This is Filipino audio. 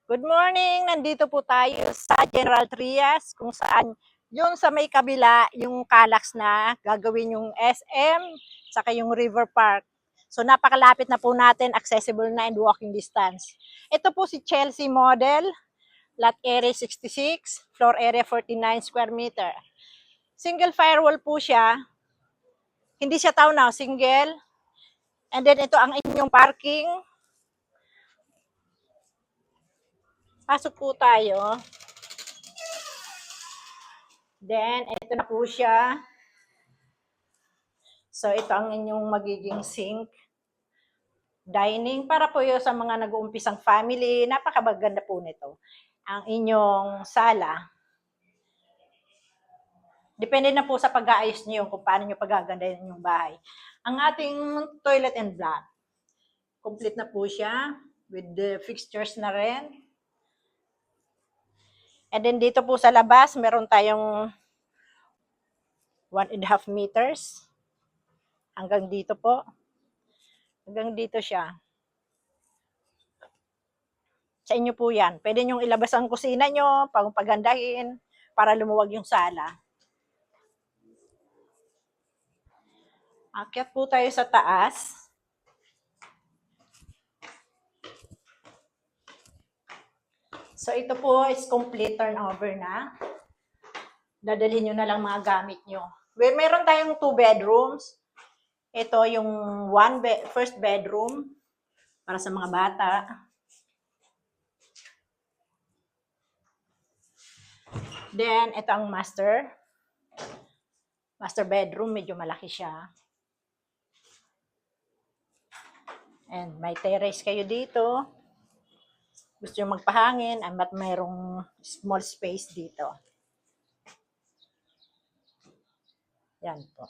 Good morning! Nandito po tayo sa General Trias kung saan yung sa may kabila, yung Calax na gagawin yung SM saka yung River Park. So napakalapit na po natin, accessible na and walking distance. Ito po si Chelsea model, lot area 66, floor area 49 square meter. Single firewall po siya, hindi siya townhouse, single. And then ito ang inyong parking. Pasok po tayo. Then, ito na po siya. So, ito ang inyong magiging sink. Dining para po yun sa mga nag-uumpisang family. Napakaganda po nito. Ang inyong sala. Depende na po sa pag-aayos niyo kung paano niyo pagagandahin yung bahay. Ang ating toilet and bath. Complete na po siya with the fixtures na rin. And then dito po sa labas, meron tayong 1.5 meters. Hanggang dito po. Hanggang dito siya. Sa inyo po yan. Pwede nyong ilabas ang kusina nyo, pagandahin, para lumuwag yung sala. Akyat po tayo sa taas. So ito po is complete turnover na. Dadalhin nyo na lang mga gamit nyo. Meron tayong 2 bedrooms. Ito yung first bedroom para sa mga bata. Then, ito ang master bedroom. Medyo malaki siya. And may terrace kayo dito. Gusto nyo magpahangin, at mayroong small space dito. Yan po.